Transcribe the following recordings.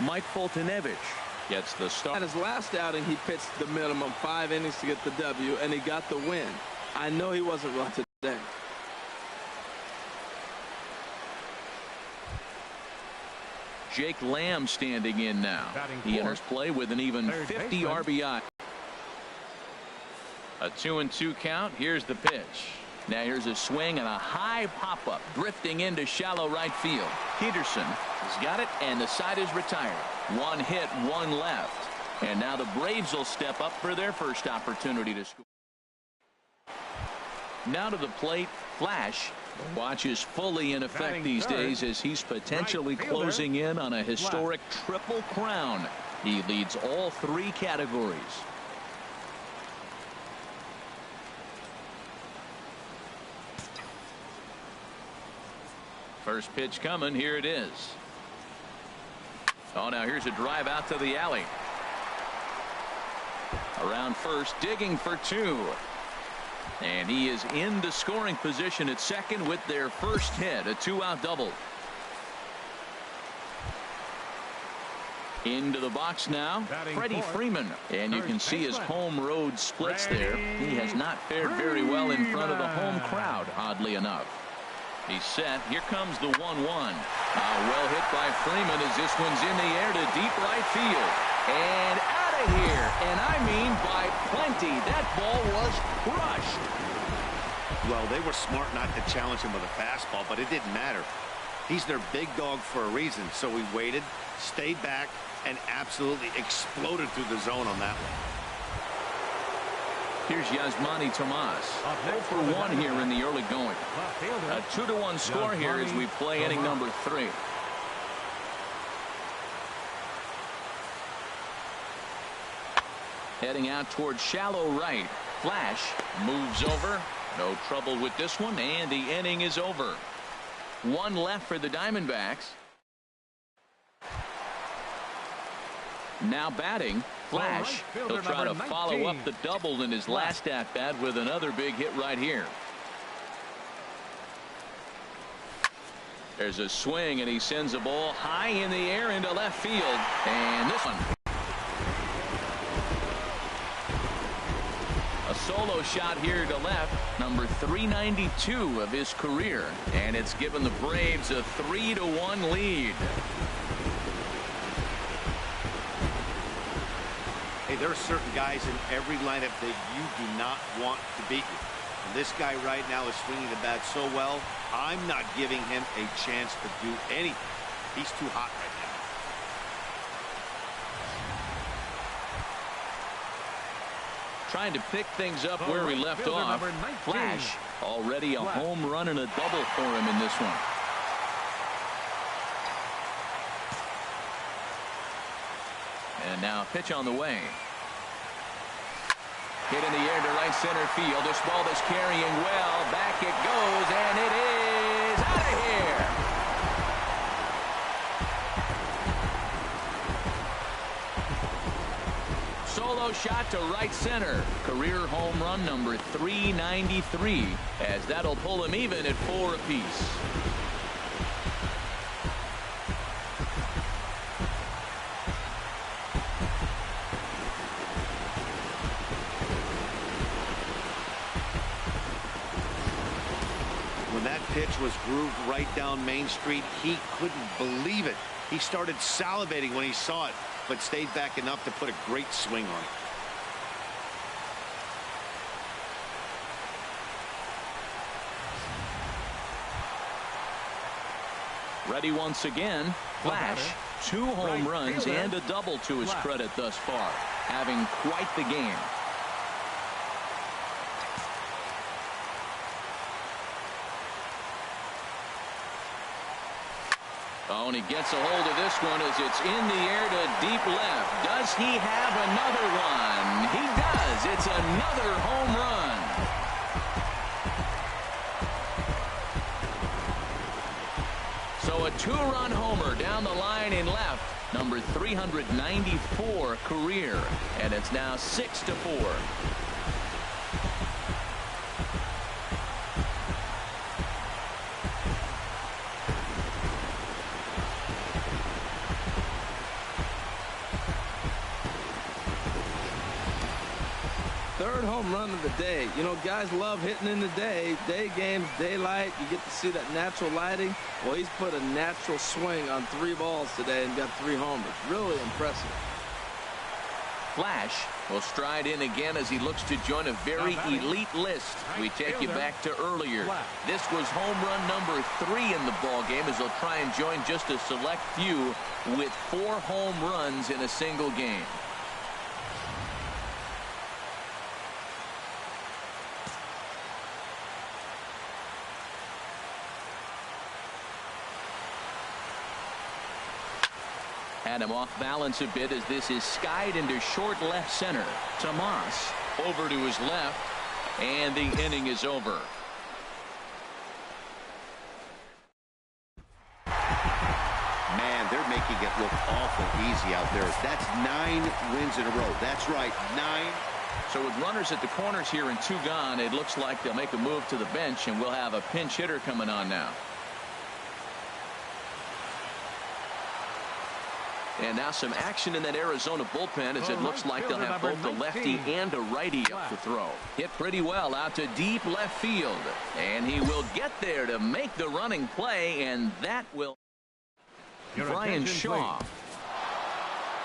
Mike Foltynewicz gets the start. At his last outing, he pitched the minimum 5 innings to get the W, and he got the win. I know he wasn't right today. Jake Lamb standing in now. He enters play with an even 50 RBI. A 2-2 count. Here's the pitch. Now here's a swing and a high pop-up drifting into shallow right field. Peterson has got it, and the side is retired. 1 hit, 1 left. And now the Braves will step up for their first opportunity to score. Now to the plate, Flash. The watch is fully in effect these days as he's potentially closing in on a historic triple crown. He leads all 3 categories. First pitch coming. Here it is. Oh, now here's a drive out to the alley. Around first, digging for 2. And he is into scoring position at second with their first hit, a 2-out double. Into the box now, Freddie Freeman. And you can see his home road splits there. He has not fared very well in front of the home crowd, oddly enough. He's set. Here comes the 1-1. Well hit by Freeman as this one's in the air to deep right field. And out of here. And I mean by plenty. That ball was crushed. Well, they were smart not to challenge him with a fastball, but it didn't matter. He's their big dog for a reason. So he waited, stayed back, and absolutely exploded through the zone on that one. Here's Yasmani Tomas. 0 for 1 here in the early going. A 2-1 score here as we play inning number 3. Heading out towards shallow right. Flash moves over. No trouble with this one, and the inning is over. 1 left for the Diamondbacks. Now batting, Flash. He'll try to follow up the double in his last at-bat with another big hit right here. There's a swing, and he sends a ball high in the air into left field. And this one. A solo shot here to left, number 392 of his career. And it's given the Braves a 3-1 lead. Hey, there are certain guys in every lineup that you do not want to beat you. And this guy right now is swinging the bat so well, I'm not giving him a chance to do anything. He's too hot right now. Trying to pick things up where we left off. Flash, already a home run and a double for him in this one. And now a pitch on the way. Hit in the air to right center field. This ball is carrying well. Back it goes, and it is out of here. Solo shot to right center. Career home run number 393, as that'll pull him even at 4 apiece. Pitch was grooved right down Main Street. He couldn't believe it. He started salivating when he saw it, but stayed back enough to put a great swing on it. Ready once again. Flash, 2 home runs and a double to his credit thus far, having quite the game. Oh, and he gets a hold of this one as it's in the air to deep left. Does he have another one? He does. It's another home run. So a 2-run homer down the line in left. Number 394 career. And it's now 6-4. third home run of the day. You know, guys love hitting in the day. Day games, daylight, you get to see that natural lighting. Well, he's put a natural swing on 3 balls today and got 3 homers. Really impressive. Flash will stride in again as he looks to join a very elite list. We take you back to earlier. This was home run number 3 in the ball game as he'll try and join just a select few with 4 home runs in a single game. Had him off balance a bit as this is skied into short left center. Tomas over to his left, and the inning is over. Man, they're making it look awful easy out there. That's 9 wins in a row. That's right, 9. So with runners at the corners here and 2 gone, it looks like they'll make a move to the bench, and we'll have a pinch hitter coming on now. And now some action in that Arizona bullpen as it looks like they'll have both a lefty and a righty up to throw. Hit pretty well out to deep left field. And he will get there to make the running play, and that will... Brian Shaw.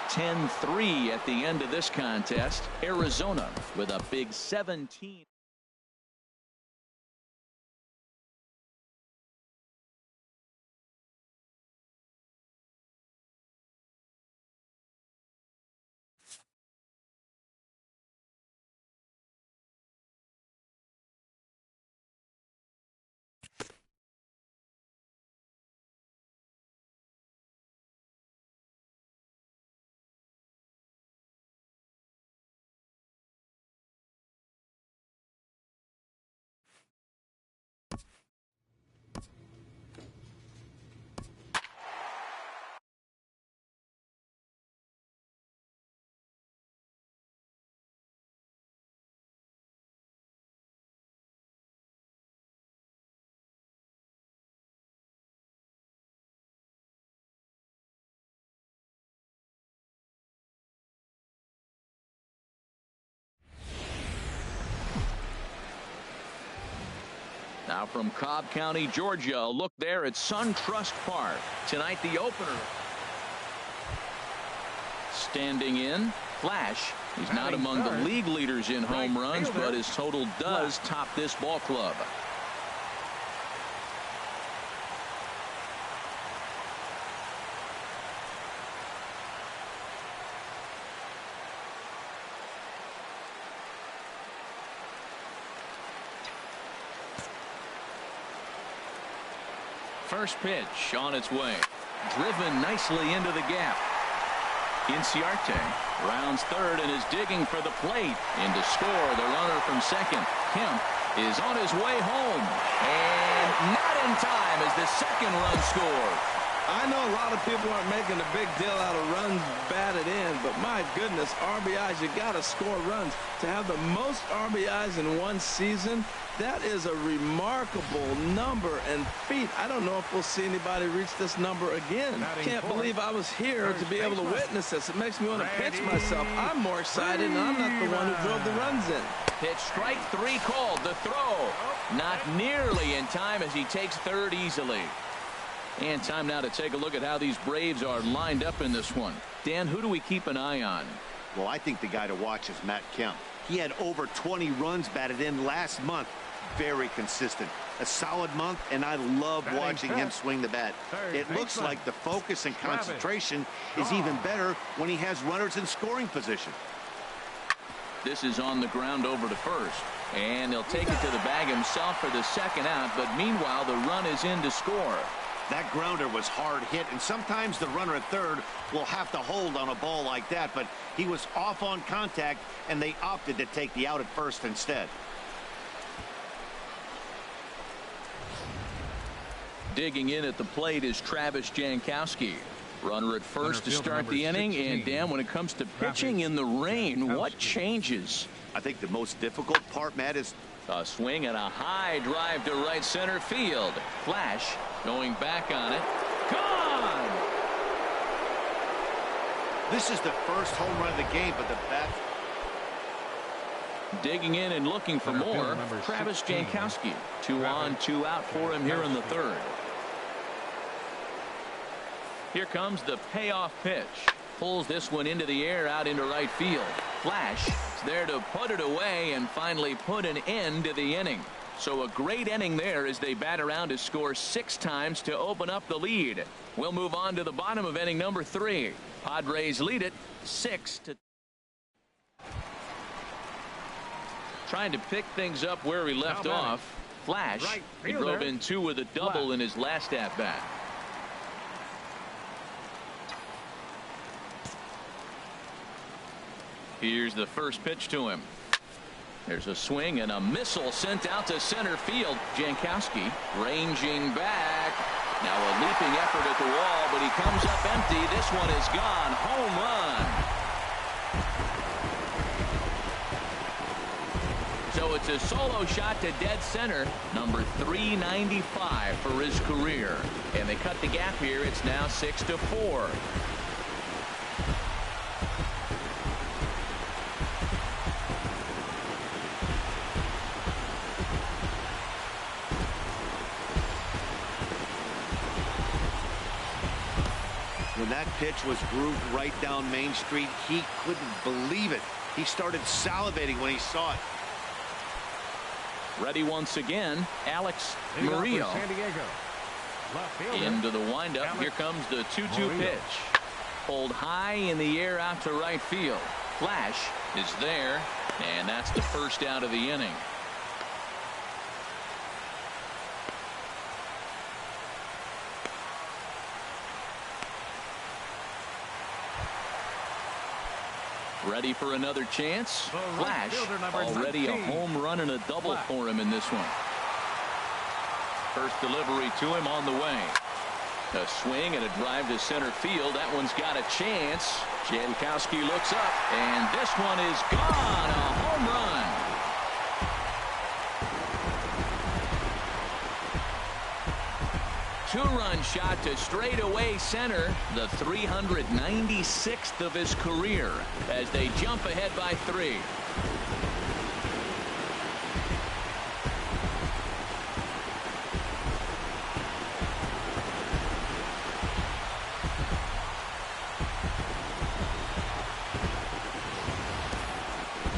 10-3 at the end of this contest. Arizona with a big 17. Now from Cobb County, Georgia, a look there at SunTrust Park. Tonight, the opener. Standing in, Flash. He's not among the league leaders in home runs, but his total does top this ball club. First pitch on its way. Driven nicely into the gap. Inciarte rounds third and is digging for the plate. In to score the runner from second. Kemp is on his way home. And not in time as the second run scored. I know a lot of people aren't making a big deal out of runs batted in, but my goodness, RBIs, you got to score runs. To have the most RBIs in one season, that is a remarkable number and feat. I don't know if we'll see anybody reach this number again. Can't believe I was here to be able to witness this. It makes me want to pinch myself. I'm more excited, and I'm not the one who drove the runs in. Pitch strike 3 called. The throw not nearly in time as he takes third easily. And time now to take a look at how these Braves are lined up in this one. Dan, who do we keep an eye on? Well, I think the guy to watch is Matt Kemp. He had over 20 runs batted in last month. Very consistent. A solid month, and I love watching him swing the bat. It looks like the focus and concentration is even better when he has runners in scoring position. This is on the ground over to first. And he'll take it to the bag himself for the second out, but meanwhile the run is in to score. That grounder was hard hit, and sometimes the runner at third will have to hold on a ball like that, but he was off on contact, and they opted to take the out at first instead. Digging in at the plate is Travis Jankowski. Runner at first to start the inning, and Dan, when it comes to pitching in the rain, what changes? I think the most difficult part, Matt, is a swing and a high drive to right center field. Flash going back on it. Gone! This is the first home run of the game, but the bat. Digging in and looking for more, Travis Jankowski. 2 on, 2 out for him here in the third. Here comes the payoff pitch. Pulls this one into the air out into right field. Flash is there to put it away and finally put an end to the inning. So a great inning there as they bat around to score 6 times to open up the lead. We'll move on to the bottom of inning number 3. Padres lead it 6-2. Trying to pick things up where he left off. Flash. He drove in 2 with a double in his last at bat. Here's the first pitch to him. There's a swing and a missile sent out to center field. Jankowski ranging back. Now a leaping effort at the wall, but he comes up empty. This one is gone. Home run. So it's a solo shot to dead center. Number 395 for his career. And they cut the gap here. It's now 6-4. When that pitch was grooved right down Main Street, he couldn't believe it. He started salivating when he saw it. Ready once again, Alex Murillo. Into the windup. Here comes the 2-2 pitch. Pulled high in the air out to right field. Flash is there, and that's the first out of the inning. Ready for another chance. Flash already a home run and a double for him in this one. First delivery to him on the way. A swing and a drive to center field. That one's got a chance. Jankowski looks up, and this one is gone. A home run. Two-run shot to straightaway center, the 396th of his career, as they jump ahead by 3.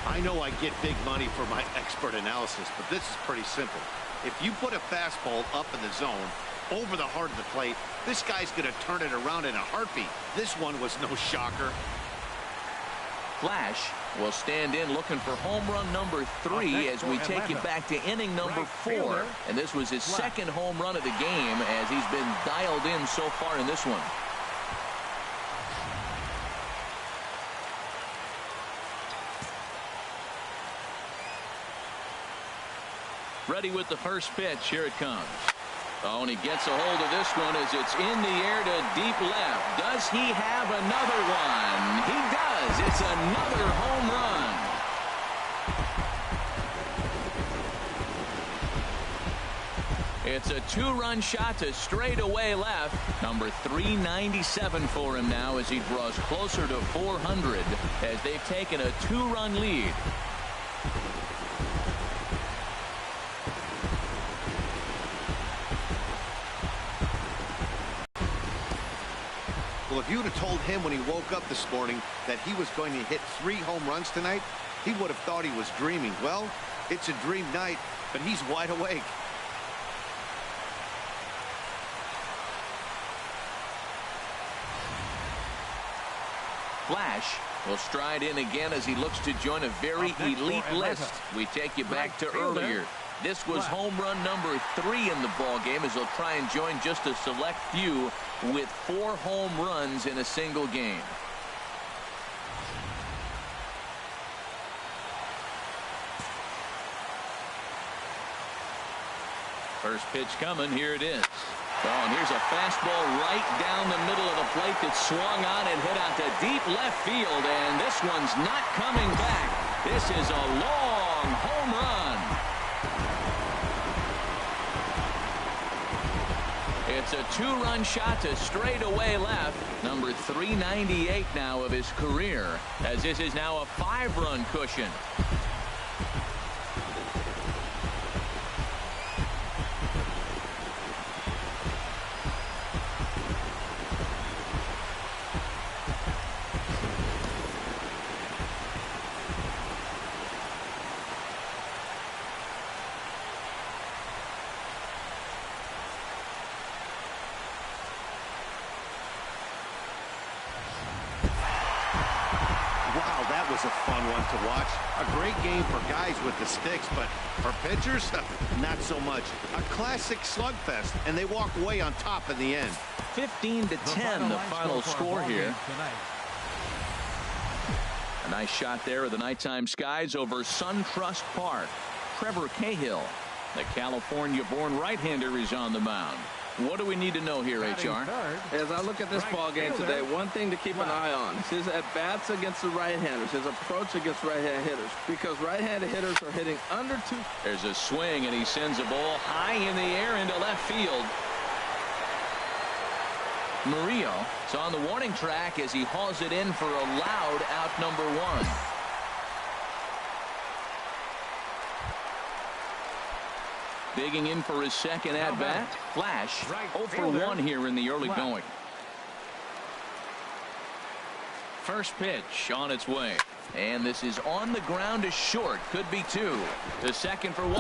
I know I get big money for my expert analysis, but this is pretty simple. If you put a fastball up in the zone, over the heart of the plate, this guy's going to turn it around in a heartbeat. This one was no shocker. Flash will stand in looking for home run number 3 as we take it back to inning number 4. And this was his second home run of the game as he's been dialed in so far in this one. Ready with the first pitch. Here it comes. Oh, and he gets a hold of this one as it's in the air to deep left. Does he have another one? He does. It's another home run. It's a 2-run shot to straightaway left. Number 397 for him now as he draws closer to 400 as they've taken a 2-run lead. Well, if you would have told him when he woke up this morning that he was going to hit 3 home runs tonight, he would have thought he was dreaming. Well, it's a dream night, but he's wide awake. Flash will stride in again as he looks to join a very elite list. We take you back to earlier. This was home run number 3 in the ball game as he'll try and join just a select few with 4 home runs in a single game. First pitch coming. Here it is. Oh, and here's a fastball right down the middle of the plate that swung on and hit out to deep left field, and this one's not coming back. This is a long home run. It's a 2-run shot to straightaway left. Number 398 now of his career, as this is now a 5-run cushion. Wow, that was a fun one to watch. A great game for guys with the sticks, but for pitchers, not so much. A classic slugfest, and they walk away on top in the end. 15-10, the final score here. A nice shot there of the nighttime skies over SunTrust Park. Trevor Cahill, the California-born right-hander, is on the mound. What do we need to know here, HR? As I look at this ball game today, one thing to keep an eye on is his at-bats against the right-handers, his approach against right-hand hitters, because right-handed hitters are hitting under 2. There's a swing, and he sends a ball high in the air into left field. Murillo is on the warning track as he hauls it in for a loud out number 1. Digging in for his second at-bat. Flash, 0 for 1 here in the early going. First pitch on its way. And this is on the ground to short. Could be 2. The second for 1.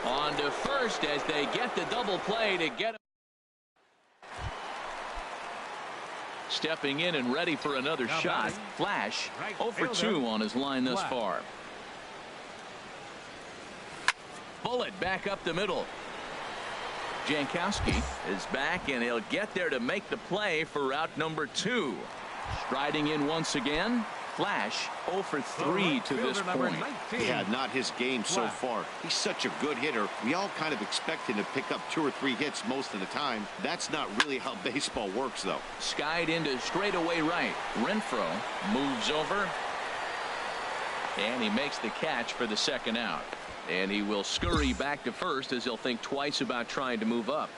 On to first as they get the double play to get him. Stepping in and ready for another shot. Flash, 0 for 2 on his line thus far. Bullet back up the middle. Jankowski is back, and he'll get there to make the play for route number 2. Striding in once again. Flash, 0 for 3 to this point. Yeah, not his game so far. He's such a good hitter. We all kind of expect him to pick up 2 or 3 hits most of the time. That's not really how baseball works, though. Skied into straightaway right. Renfroe moves over, and he makes the catch for the second out. And he will scurry back to first as he'll think twice about trying to move up.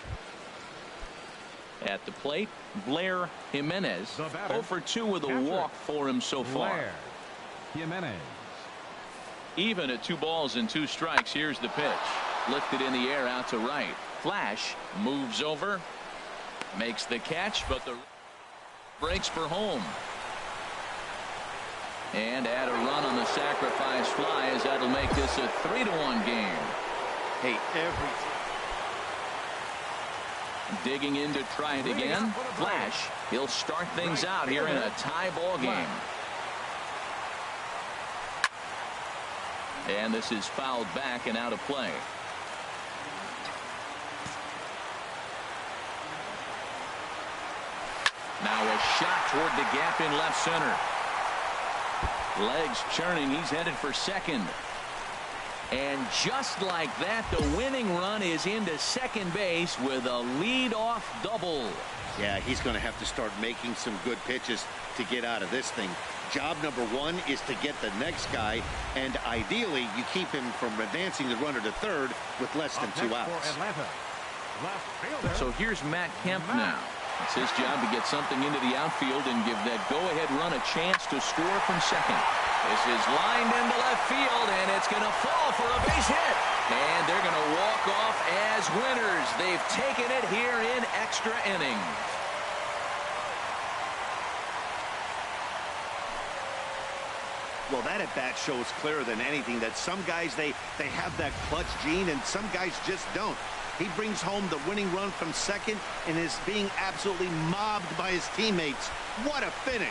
At the plate, Blair Jimenez, 0 for 2 with a walk for him so far. Blair Jimenez. Even at 2 balls and 2 strikes, here's the pitch. Lifted in the air out to right. Flash moves over, makes the catch, but the breaks for home. And add a run on the sacrifice fly as that'll make this a 3-1 game. Hey, Digging in to try it again. Flash, he'll start things out here in a tie ball game. And this is fouled back and out of play. Now a shot toward the gap in left center. Legs churning, he's headed for second. And just like that, the winning run is into second base with a lead-off double. Yeah, he's going to have to start making some good pitches to get out of this thing. Job number 1 is to get the next guy, and ideally you keep him from advancing the runner to third with less than 2 outs. So here's Matt Kemp now. It's his job to get something into the outfield and give that go-ahead run a chance to score from second. This is lined into left field, and it's going to fall for a base hit. And they're going to walk off as winners. They've taken it here in extra innings. Well, that at-bat shows clearer than anything that some guys, they have that clutch gene, and some guys just don't. He brings home the winning run from second and is being absolutely mobbed by his teammates. What a finish.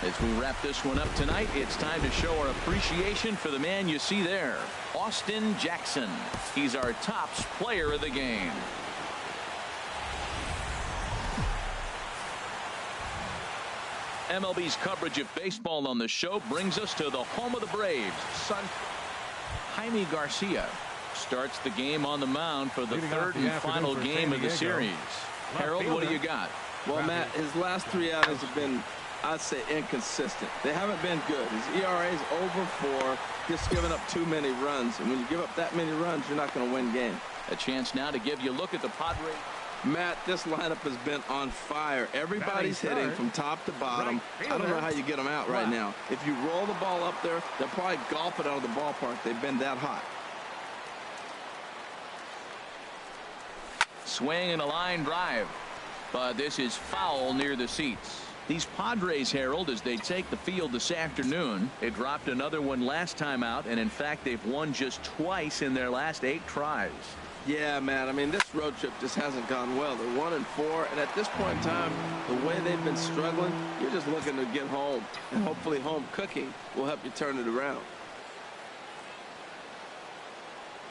As we wrap this one up tonight, it's time to show our appreciation for the man you see there, Austin Jackson. He's our tops player of the game. MLB's coverage of baseball on the show brings us to the home of the Braves. Jaime Garcia starts the game on the mound for the third and final game of the series. Harold, what do you got? Well, Matt, his last 3 outings have been, I'd say, inconsistent. They haven't been good. His ERA is over 4, just giving up too many runs. And when you give up that many runs, you're not going to win games. A chance now to give you a look at the Padres. Matt, this lineup has been on fire. Everybody's hitting from top to bottom. I don't know how you get them out right now. If you roll the ball up there, they'll probably golf it out of the ballpark. They've been that hot. Swing and a line drive. But this is foul near the seats. These Padres, Harold, as they take the field this afternoon, they dropped another one last time out, and in fact they've won just twice in their last 8 tries. Yeah, man, I mean, this road trip just hasn't gone well. They're 1-4, and at this point in time, the way they've been struggling, you're just looking to get home, and hopefully home cooking will help you turn it around.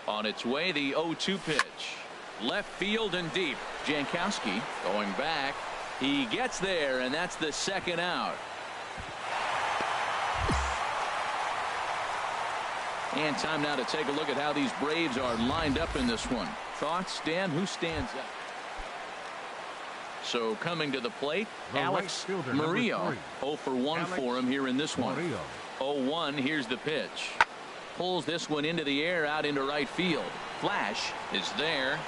On its way, the 0-2 pitch. Left field and deep. Jankowski going back. He gets there, and that's the second out. And time now to take a look at how these Braves are lined up in this one. Thoughts, Dan? Who stands up? So coming to the plate, Alex Murillo. 0 for 1 for him here in this one. 0-1. Here's the pitch. Pulls this one into the air out into right field. Flash is there.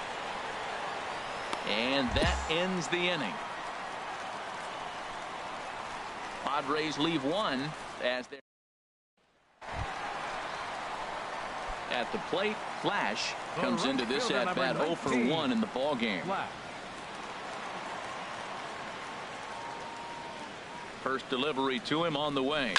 And that ends the inning. Padres leave one as they're at the plate. Flash comes into this at bat 0 for 1 in the ball game. First delivery to him on the way.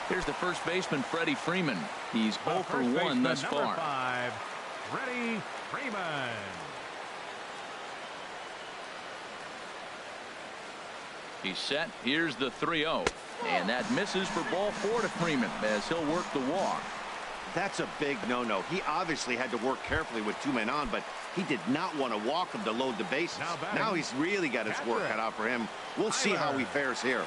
Here's the first baseman, Freddie Freeman. He's 0 for 1 thus far. 5, Freddie Freeman. He's set. Here's the 3-0. And that misses for ball 4 to Freeman as he'll work the walk. That's a big no-no. He obviously had to work carefully with 2 men on, but he did not want to walk him to load the bases. Now he's really got his work cut out for him. We'll see how he fares here.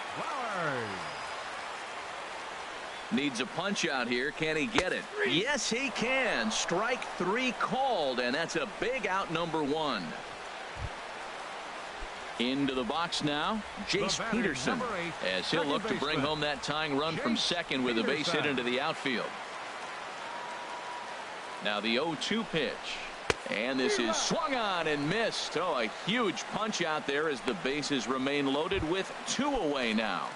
Needs a punch out here. Can he get it? Yes, he can. Strike 3 called, and that's a big out, number 1. Into the box now, Jace Peterson, as he'll look to bring home that tying run from second with a base hit into the outfield. Now the 0-2 pitch. And this is swung on and missed. Oh, a huge punch out there as the bases remain loaded with 2 away now.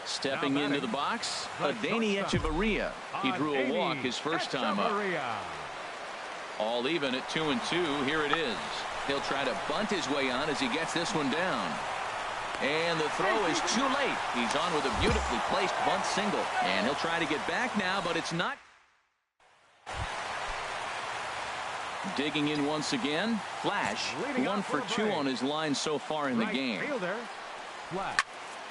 Stepping into the box, Adeiny Hechavarria. He drew a walk his first time up. All even at 2-2. Here it is. He'll try to bunt his way on as he gets this one down. And the throw is too late. He's on with a beautifully placed bunt single. And he'll try to get back now, but it's not. Digging in once again. Flash. 1 for 2 on his line so far in the game.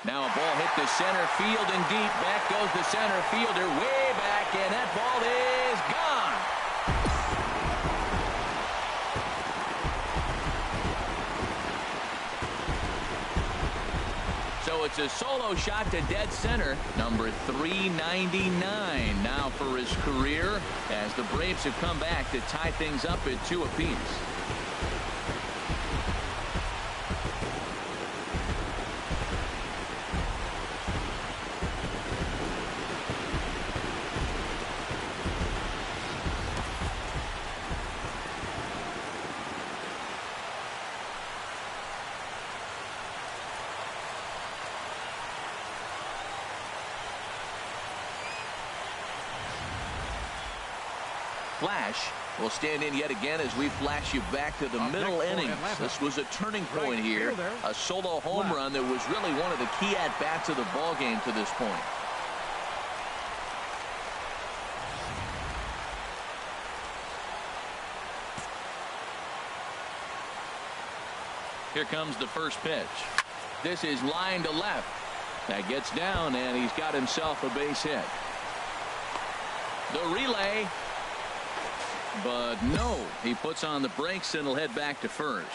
Now a ball hit the center field and deep. Back goes the center fielder way back, and that ball is gone. So it's a solo shot to dead center, number 399 now for his career, as the Braves have come back to tie things up at 2 apiece. Flash will stand in yet again as we flash you back to the middle innings. This was a turning point here. A solo home run that was really one of the key at-bats of the ball game to this point. Here comes the first pitch. This is line to left. That gets down, and he's got himself a base hit. The relay. But no, he puts on the brakes and will head back to first.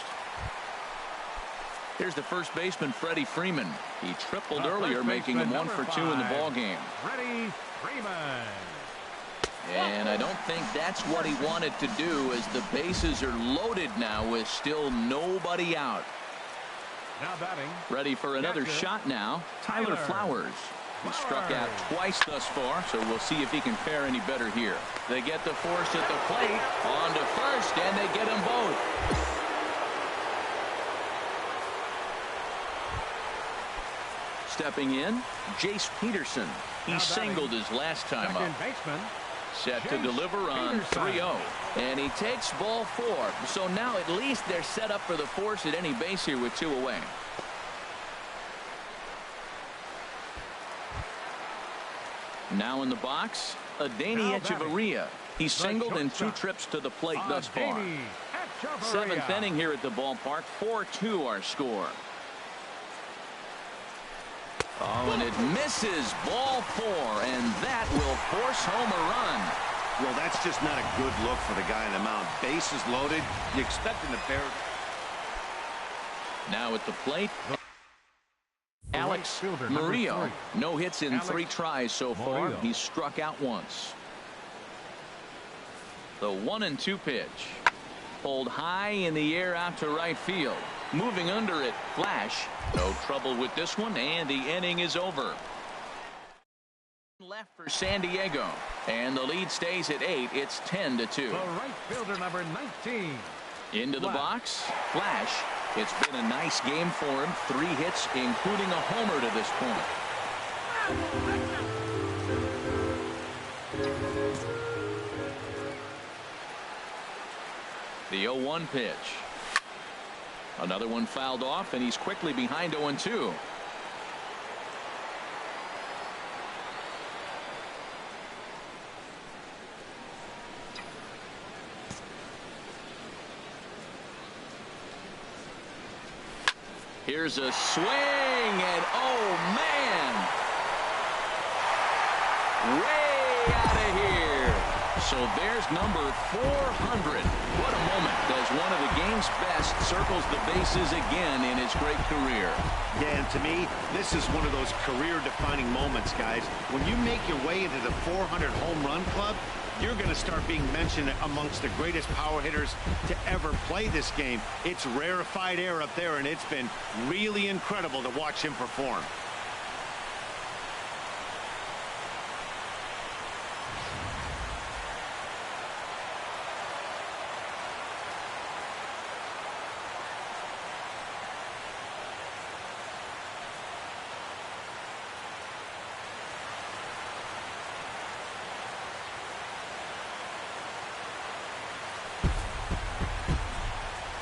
Here's the first baseman, Freddie Freeman. He tripled earlier, making him 1 for 2 in the ball game. Freddie Freeman. And I don't think that's what he wanted to do, as the bases are loaded now with still nobody out. Now batting. Ready for another shot now, Tyler Flowers. He struck out twice thus far, so we'll see if he can fare any better here. They get the force at the plate, on to first, and they get them both. Stepping in, Jace Peterson. He singled his last time up. Baseman, Set to deliver on 3-0. And he takes ball 4. So now at least they're set up for the force at any base here with 2 away. Now in the box, Adeiny Echeverria. He's singled in 2 trips to the plate thus far. 7th inning here at the ballpark. 4-2 our score. Oh, and it misses. Ball 4, and that will force home a run. Well, that's just not a good look for the guy on the mound. Bases loaded. You expect him to bear. Now at the plate, Alex Murillo. No hits in 3 tries so far. He's struck out once. The 1-2 pitch. Pulled high in the air out to right field. Moving under it, Flash. No trouble with this one, and the inning is over. Left for San Diego, and the lead stays at 8. It's 10-2. The right fielder, number 19. Into the box, Flash. It's been a nice game for him. 3 hits, including a homer to this point. The 0-1 pitch. Another one fouled off, and he's quickly behind 0-2. Here's a swing, and oh man, way out of here. So there's number 400. What a moment as one of the game's best circles the bases again in his great career. Yeah, and to me, this is one of those career-defining moments, guys. When you make your way into the 400 home run club, you're going to start being mentioned amongst the greatest power hitters to ever play this game. It's rarefied air up there, and it's been really incredible to watch him perform.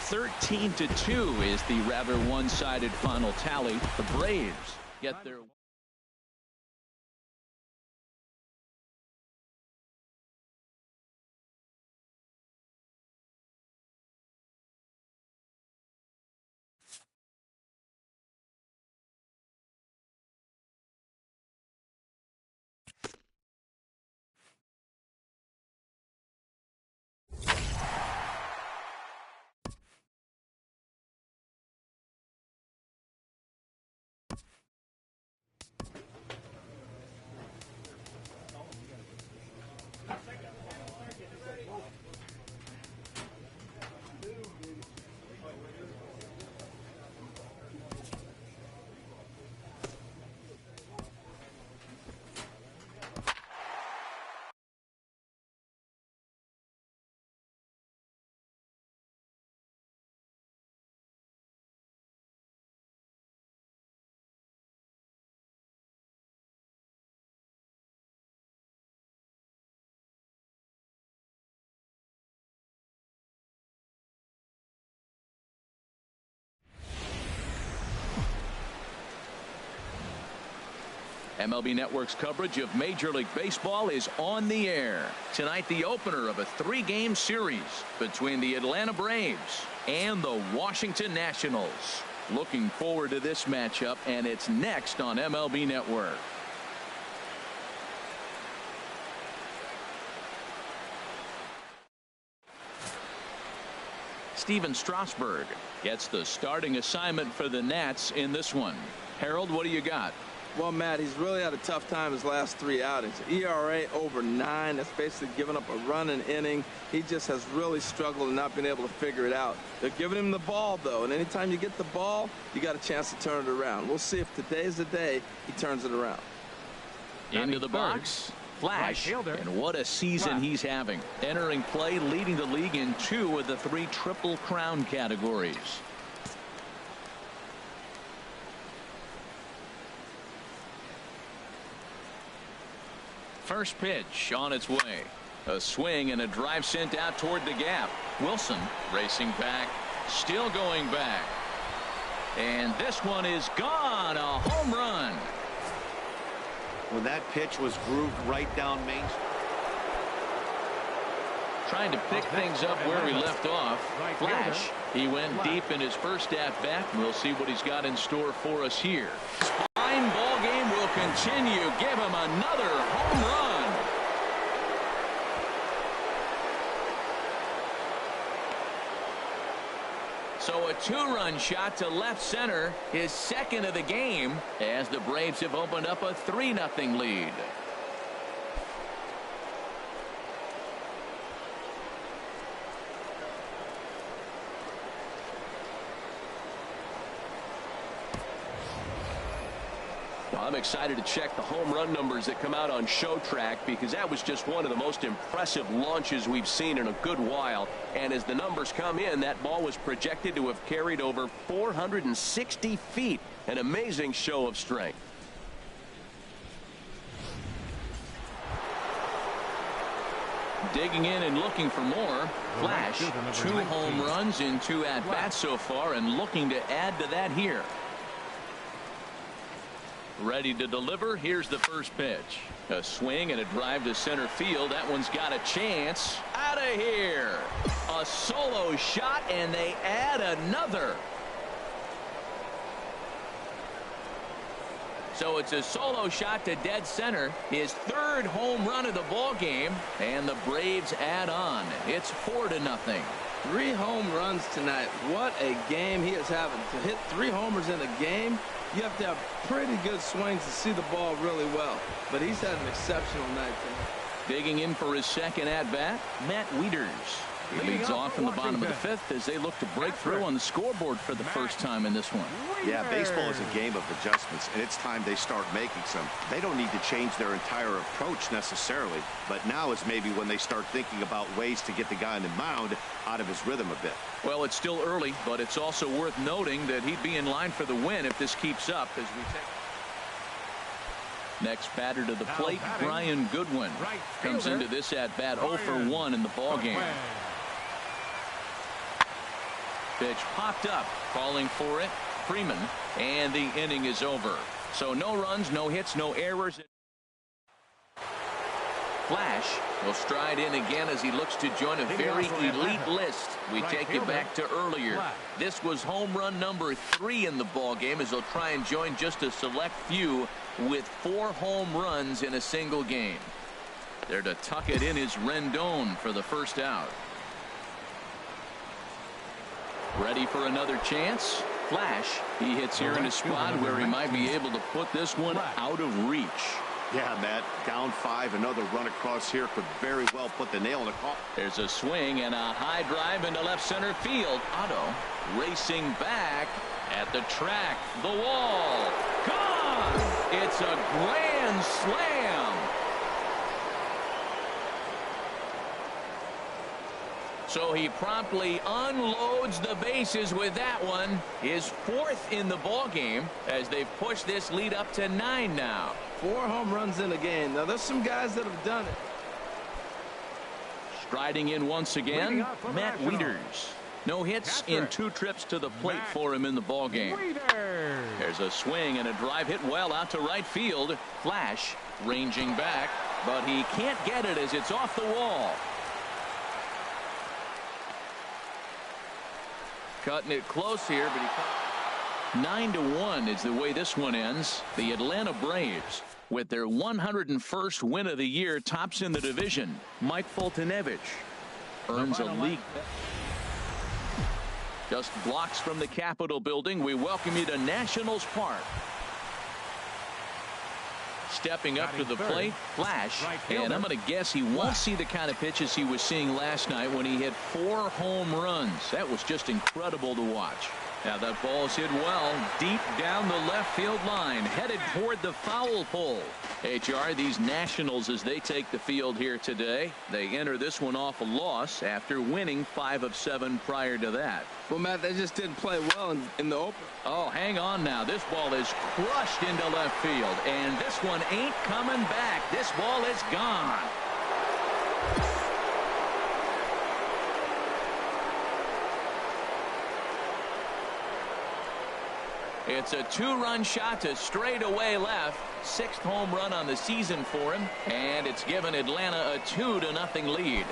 Thirteen to 2 is the rather one-sided final tally. The Braves get their MLB Network's coverage of Major League Baseball is on the air. Tonight, the opener of a 3-game series between the Atlanta Braves and the Washington Nationals. Looking forward to this matchup, and it's next on MLB Network. Steven Strasburg gets the starting assignment for the Nats in this one. Harold, what do you got? Well, Matt, he's really had a tough time his last 3 outings. ERA over 9. That's basically giving up a run an inning. He just has really struggled and not been able to figure it out. They're giving him the ball, though, and anytime you get the ball, you got a chance to turn it around. We'll see if today's the day he turns it around. Into the box, Flash, and what a season he's having. Entering play, leading the league in 2 of the 3 Triple Crown categories. First pitch on its way. A swing and a drive sent out toward the gap. Wilson racing back, still going back. And this one is gone. A home run. Well, that pitch was grooved right down Main Street. Trying to pick things up where we left off. Flash. He went deep in his first at-bat. We'll see what he's got in store for us here. Spine ball game will continue. Give him another home run. So a two-run shot to left center, his second of the game, as the Braves have opened up a 3-0 lead. I'm excited to check the home run numbers that come out on Showtrack, because that was just one of the most impressive launches we've seen in a good while. And as the numbers come in, that ball was projected to have carried over 460 feet. An amazing show of strength. Digging in and looking for more. Flash, 2 home runs in 2 at-bats so far, and looking to add to that here. Ready to deliver. Here's the first pitch. A swing and a drive to center field. That one's got a chance. Out of here. A solo shot, and they add another. So it's a solo shot to dead center. His 3rd home run of the ball game, and the Braves add on. It's 4-0. 3 home runs tonight. What a game he is having. To hit 3 homers in a game, you have to have pretty good swings to see the ball really well. But he's had an exceptional night tonight. Digging in for his second at-bat, Matt Wieters. He leads off in the bottom of the 5th as they look to break through on the scoreboard for the first time in this one. Yeah, baseball is a game of adjustments, and it's time they start making some. They don't need to change their entire approach necessarily, but now is maybe when they start thinking about ways to get the guy on the mound out of his rhythm a bit. Well, it's still early, but it's also worth noting that he'd be in line for the win if this keeps up as we take. Next batter to the plate, Brian Goodwin. Comes into this at-bat 0 for 1 in the ball game. Pitch popped up, calling for it, Freeman, and the inning is over. So no runs, no hits, no errors. Flash will stride in again as he looks to join a very elite list. We take you back to earlier. This was home run number 3 in the ball game, as he'll try and join just a select few with 4 home runs in a single game. There to tuck it in is Rendon for the first out. Ready for another chance. Flash. He hits here in a spot where he might be able to put this one out of reach. Yeah, Matt, down 5. Another run across here could very well put the nail in the coffin. There's a swing and a high drive into left center field. Otto racing back at the track. The wall. Gone. It's a grand slam. So he promptly unloads the bases with that one. His 4th in the ball game as they've pushed this lead up to 9 now. 4 home runs in a game. Now there's some guys that have done it. Striding in once again, Matt Wieters. No hits in 2 trips to the plate for him in the ball game. There's a swing and a drive hit well out to right field. Flash ranging back, but he can't get it as it's off the wall. Cutting it close here, but he 9-1 is the way this one ends. The Atlanta Braves, with their 101st win of the year, tops in the division. Mike Foltynewicz earns a league. Just blocks from the Capitol building, we welcome you to Nationals Park. Stepping up to the plate, Flash, and I'm going to guess he won't see the kind of pitches he was seeing last night when he hit 4 home runs. That was just incredible to watch. Now that ball's hit well deep down the left field line, headed toward the foul pole. HR, these Nationals, as they take the field here today, they enter this one off a loss after winning 5 of 7 prior to that. Well, Matt, they just didn't play well in the open. Oh, hang on now. This ball is crushed into left field, and this one ain't coming back. This ball is gone. It's a 2-run shot to straightaway left. 6th home run on the season for him, and it's given Atlanta a 2-0 lead.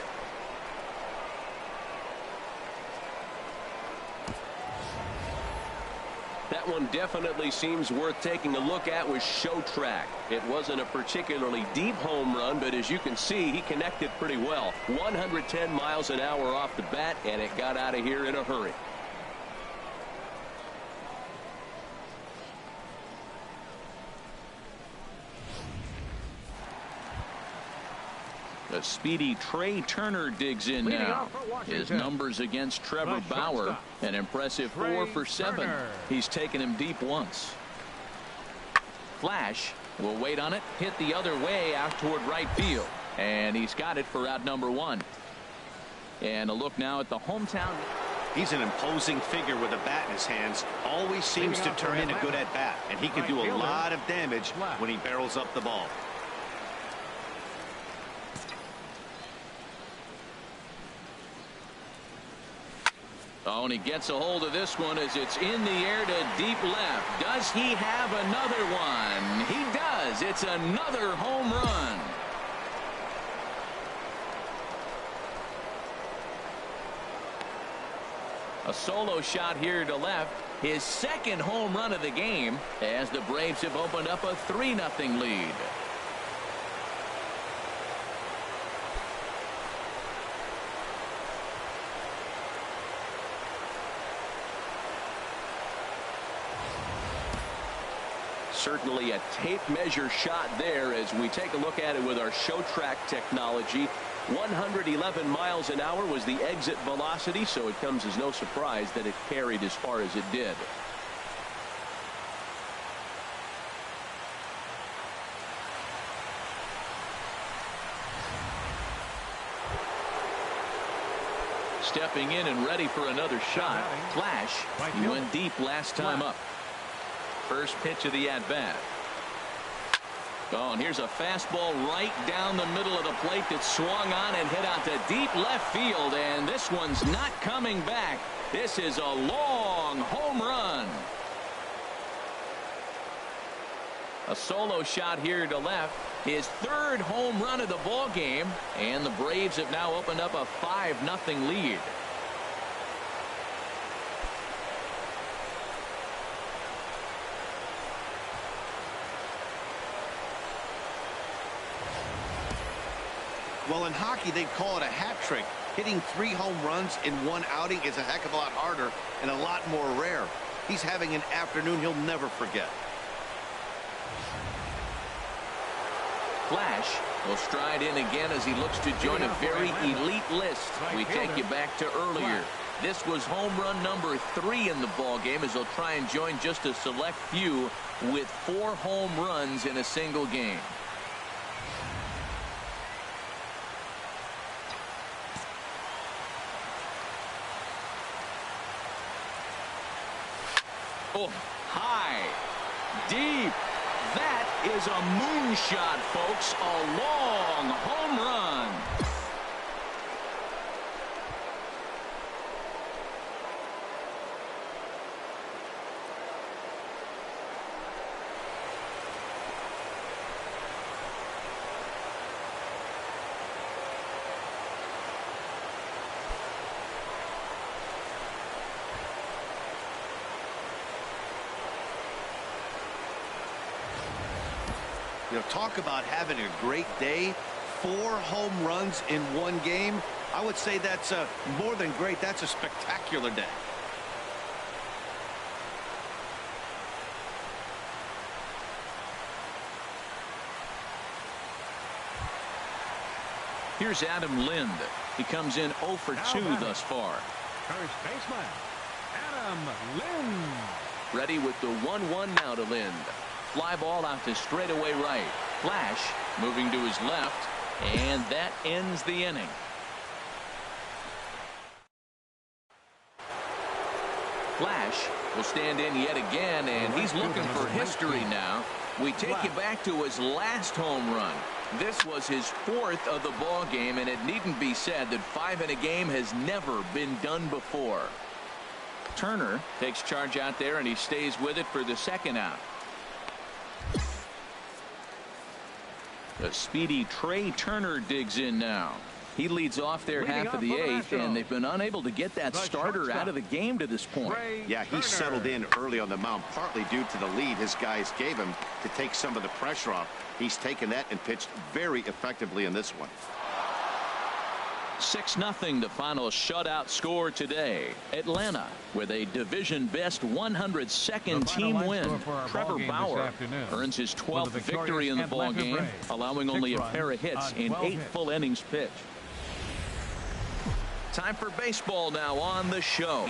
That one definitely seems worth taking a look at with Show Track. It wasn't a particularly deep home run, but as you can see, he connected pretty well. 110 miles an hour off the bat, and it got out of here in a hurry. The speedy Trey Turner digs in now. His numbers against Trevor Bauer, an impressive 4 for 7. He's taken him deep once. Flash will wait on it, hit the other way out toward right field, and he's got it for out number 1. And a look now at the hometown. He's an imposing figure with a bat in his hands. Always seems to turn in a good at bat, and he can do a lot of damage when he barrels up the ball. Oh, and he gets a hold of this one as it's in the air to deep left. Does he have another one? He does. It's another home run. A solo shot here to left. His 2nd home run of the game as the Braves have opened up a 3-0 lead. Certainly a tape measure shot there as we take a look at it with our Show Track technology. 111 miles an hour was the exit velocity, so it comes as no surprise that it carried as far as it did. Stepping in and ready for another shot. Flash. He went deep last time up. First pitch of the at-bat. Oh, and here's a fastball right down the middle of the plate that swung on and hit out to deep left field, and this one's not coming back. This is a long home run. A solo shot here to left. His 3rd home run of the ball game, and the Braves have now opened up a 5-0 lead. Well, in hockey, they'd call it a hat trick. Hitting 3 home runs in 1 outing is a heck of a lot harder and a lot more rare. He's having an afternoon he'll never forget. Flash will stride in again as he looks to join a very elite list. We take you back to earlier. This was home run number 3 in the ball game as he'll try and join just a select few with 4 home runs in a single game. Oh, high, deep. That is a moonshot, folks. A long home run. You know, talk about having a great day. 4 home runs in 1 game. I would say that's more than great. That's a spectacular day. Here's Adam Lind. He comes in 0 for 2 thus far. First baseman, Adam Lind. Ready with the 1-1 now to Lind. Fly ball out to straightaway right. Flash moving to his left, and that ends the inning. Flash will stand in yet again, and he's looking for history now. We take you back to his last home run. This was his 4th of the ball game, and it needn't be said that 5 in a game has never been done before. Turner takes charge out there, and he stays with it for the 2nd out. The speedy Trey Turner digs in now. He leads off their half of the 8th, and they've been unable to get that starter out of the game to this point. Yeah, he settled in early on the mound, partly due to the lead his guys gave him to take some of the pressure off. He's taken that and pitched very effectively in this one. 6-0 the final shutout score today. Atlanta with a division best 102nd team win. Trevor Bauer earns his 12th victory in the ball game, allowing only a pair of hits in 8 full innings pitched. Time for baseball now on the show.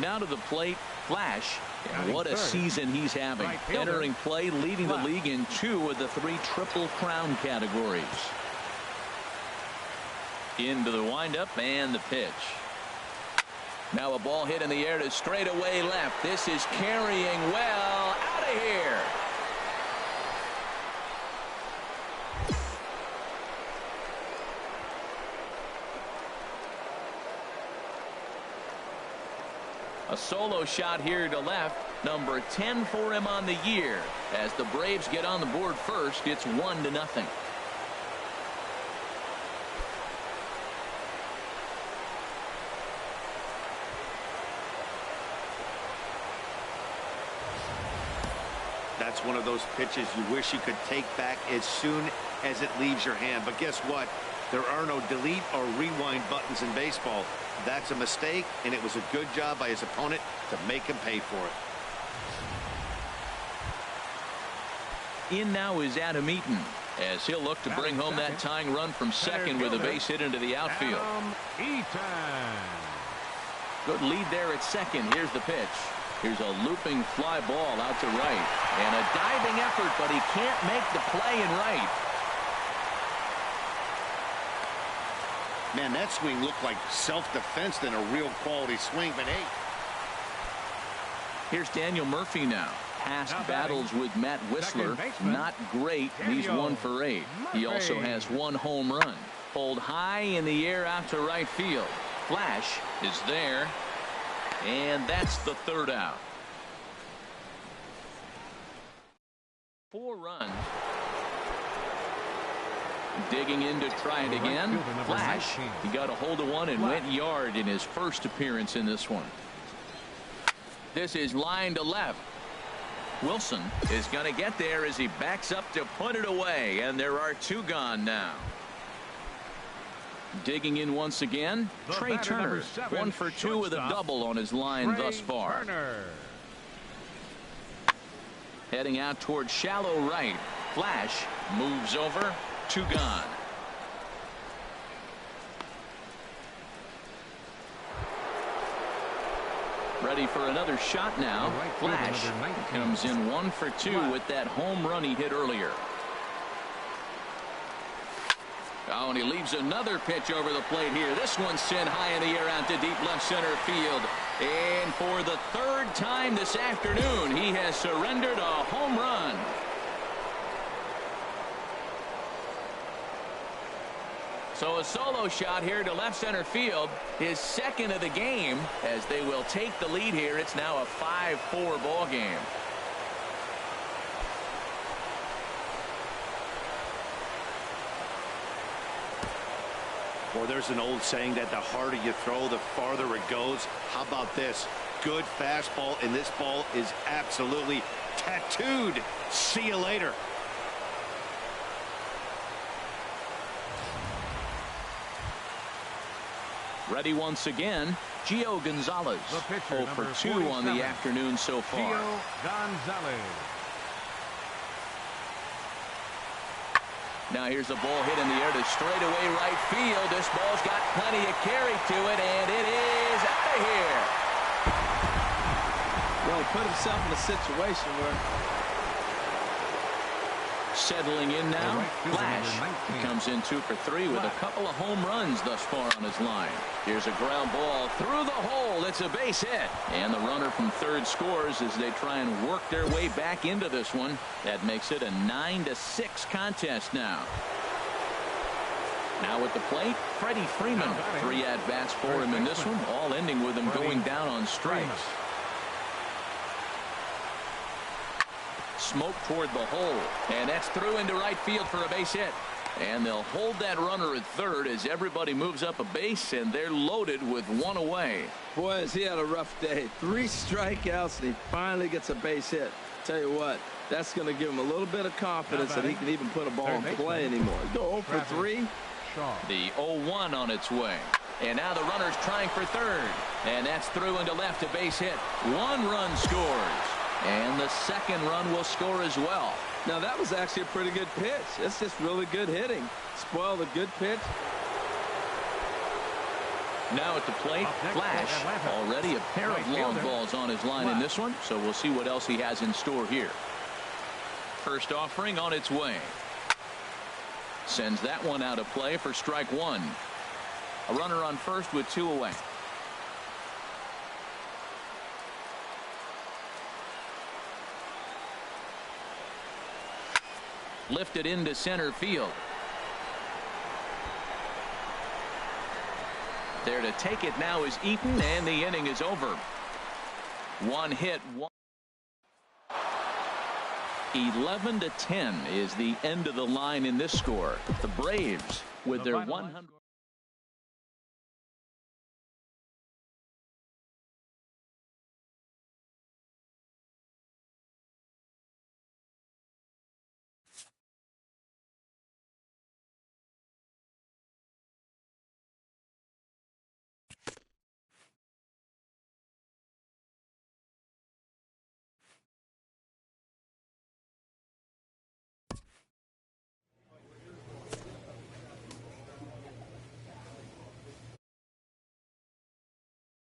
Now to the plate, Flash. And what a season he's having. Entering play, leading the league in 2 of the 3 Triple Crown categories. Into the windup and the pitch. Now a ball hit in the air to straightaway left. This is carrying well out of here. A solo shot here to left. Number 10 for him on the year. As the Braves get on the board first, it's 1-0. That's one of those pitches you wish you could take back as soon as it leaves your hand. But guess what? There are no delete or rewind buttons in baseball. That's a mistake, and it was a good job by his opponent to make him pay for it. In now is Adam Eaton, as he'll look to bring home that tying run from second with a base hit into the outfield. Good lead there at second. Here's the pitch. Here's a looping fly ball out to right. And a diving effort, but he can't make the play in right. Man, that swing looked like self-defense than a real quality swing, but hey. Here's Daniel Murphy now. Past battles with Matt Wisler, not great. He's 1 for 8. He also has 1 home run. Pulled high in the air out to right field. Flash is there. And that's the 3rd out. 4 runs. Digging in to try it again. Flash. He got a hold of one and went yard in his first appearance in this one. This is line to left. Wilson is going to get there as he backs up to put it away. And there are 2 gone now. Digging in once again, Trey Turner, 1 for 2 with a double on his line thus far. Heading out toward shallow right. Flash moves over. 2 gone. Ready for another shot now. Flash comes in 1 for 2 with that home run he hit earlier. Oh, and he leaves another pitch over the plate here. This one's sent high in the air out to deep left center field. And for the 3rd time this afternoon, he has surrendered a home run. So a solo shot here to left center field, his 2nd of the game, as they will take the lead here. It's now a 5-4 ball game. Well, there's an old saying that the harder you throw, the farther it goes. How about this? Good fastball, and this ball is absolutely tattooed. See you later. Ready once again, Gio Gonzalez. 0 for 2 on the afternoon so far. Gio Gonzalez. Now here's a ball hit in the air to straightaway right field. This ball's got plenty of carry to it, and it is out of here. Well, he put himself in a situation where Settling in now, Flash. He comes in 2 for 3 with a couple of home runs thus far on his line. Here's a ground ball through the hole. It's a base hit. And the runner from third scores as they try and work their way back into this one. That makes it a 9-6 contest now. Now at the plate, Freddie Freeman. 3 at-bats for him in this one, all ending with him going down on strikes. Smoke toward the hole, and that's through into right field for a base hit. And they'll hold that runner at third as everybody moves up a base, and they're loaded with 1 away. Boy, has he had a rough day. 3 strikeouts, and he finally gets a base hit. Tell you what, that's going to give him a little bit of confidence that he can even put a ball in play anymore. Go 0 for 3. The 0-1 on its way. And now the runner's trying for third. And that's through into left, a base hit. 1 run scores. And the second run will score as well. Now that was actually a pretty good pitch. It's just really good hitting. Spoiled a good pitch. Now at the plate, Flash. Already a pair of long balls on his line in this one, so we'll see what else he has in store here. First offering on its way. Sends that one out of play for strike 1. A runner on first with 2 away. Lifted into center field. There to take it now is Eaton, and the inning is over. 1 hit. 11-10 is the end of the line in this score. The Braves with their 100.